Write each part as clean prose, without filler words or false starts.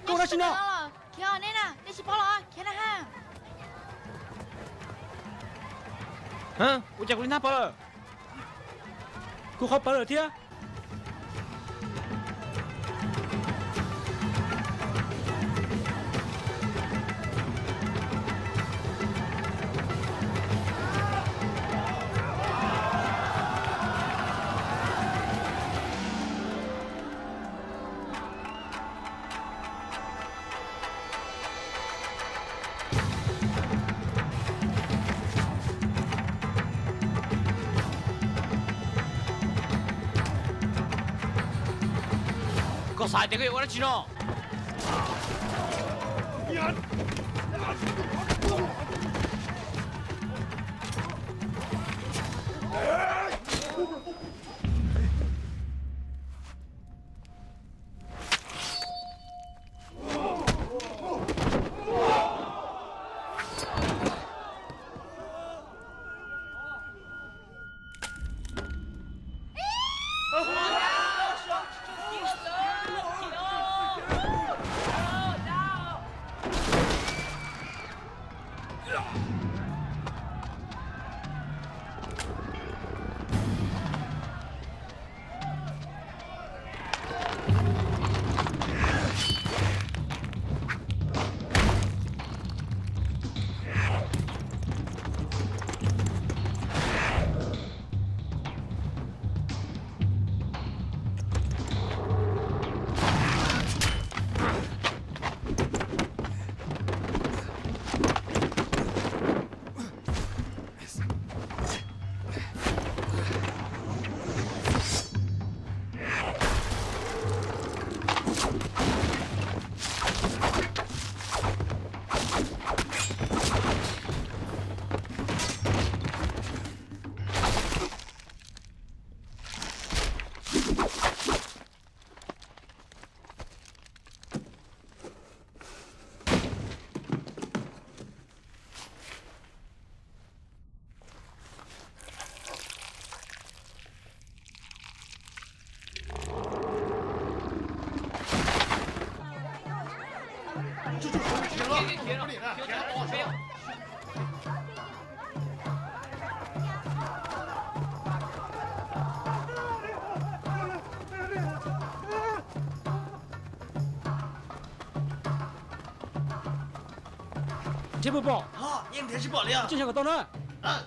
够了，行了。了，天啊，奶奶，你去跑了啊，天得很。嗯，我叫过你拿包了，给我好包了天。搞啥这个我来去了。这不报，好，你们开始报了。就像个到那。嗯。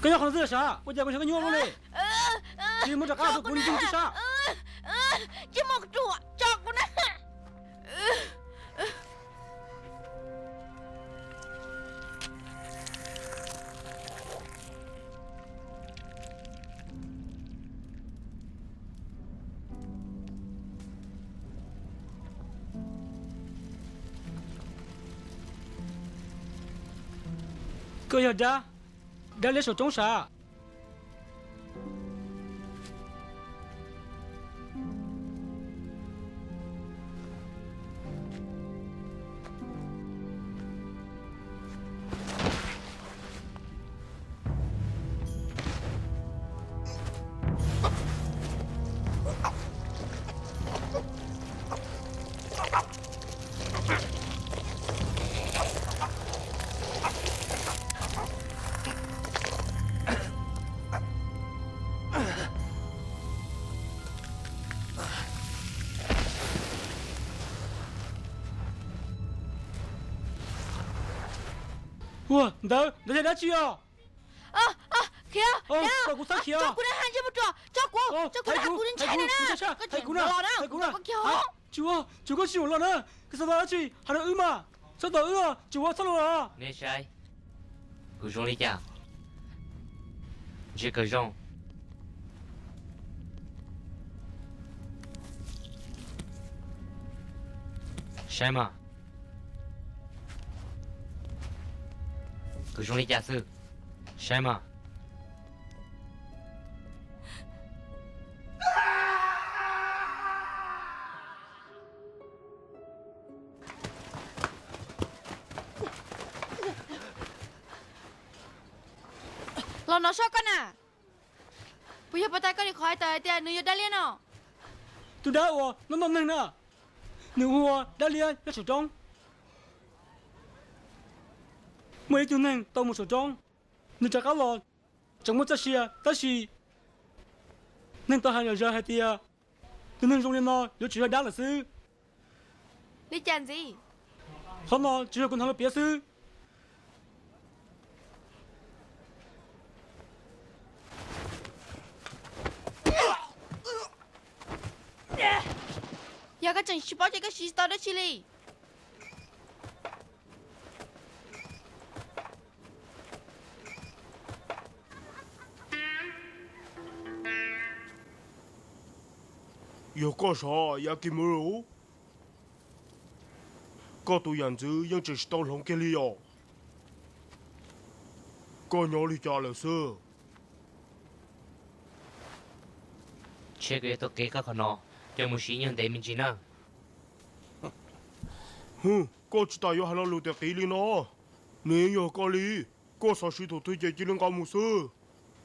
跟要好子啥？我见过像个牛肉嘞。你们这嘎子姑娘就是啥？这么住，照顾呢。哥要打，打来手中啥？哇，等下去啊！kia tao cũng sát kia. cho cô đang cho một trò cho cô đang cô đến chạy này nè có chuyện lo đó có kia hả chú có chịu lo nè cái sao đó chị hắn ư mà sao đó ư à chú sao lo Nè sai Cô rong đi chào J'ai que rong Sai mà Cô rong đi chào sư Sai mà lo nó sao con à bây giờ bắt tay con đi khỏi tới tiền nữ đã liên nào tôi đã ủa nó nằm nè nữ hùa đã liên cho chủ trong mấy chú nè tao một số trong nữ chắc cá lò chẳng muốn chắc xìa ta xì nên tao hay giờ hay tia tôi nên trong liên nó nếu chỉ là đá là sư đi chán gì không nó chỉ là con thằng là bia sư giờ cái chân ship cho cái ship tao đó chi li有个啥也给没有？个都样子样只是到龙给里哦，个鸟里家了是， Che que tôi kế các con nó Cho một sĩ nhân để mình chỉ nào 哼，个只大约还能留在给里呢，你有个里，个啥石头推荐只能搞木事，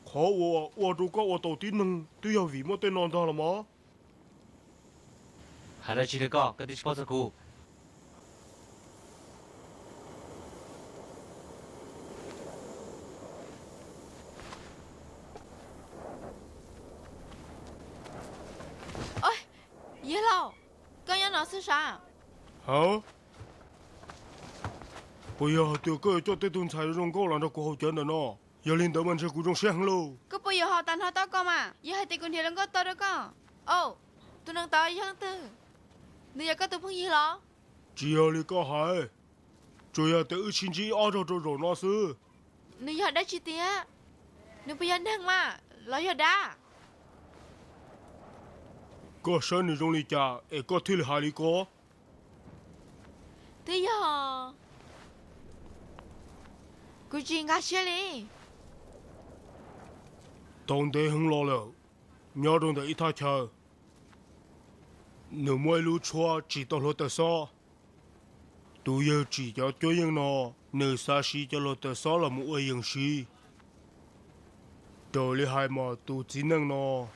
可我如果我到底能都要为么得难他了吗？ Hãy là chỉ được có Cái disposal của ôi dễ lâu con nhớ nó sao sao 好，不要丢个叫对顿菜用高粱的过后真的呢，要领导们吃古种香喽。 cứ bây giờ họ tàn họ tao con mà giờ hai tỷ con thiệt là có tao đó con ô tôi đang tao giờ tư nữ giờ có tôi phong gì lo 只要你搞好，主要得星期二照着热闹事。 nữ giờ đã chi tiết nữ bây giờ đang mà lo giờ đã 个生你用你家，一个推了下你个， tới giờ cô chuyện ngã xe đi 当地很老了，鸟中的一台车，你没路错，知道了的啥？都要只要这样呢，你啥事就了的啥了，没会样事。这里还嘛都只能呢。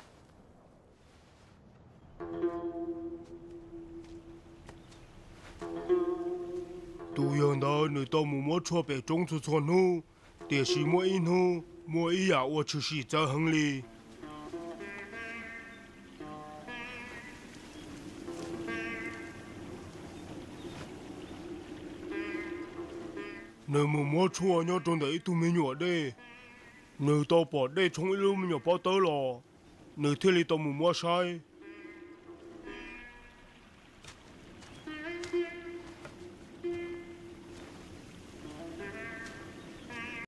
都样的，你到木木错别种出错路，但是莫一路，莫一呀，我就是在行里。你木木错鸟种的都没鸟的，你到把的从一路没鸟包到了，你这里到木木晒。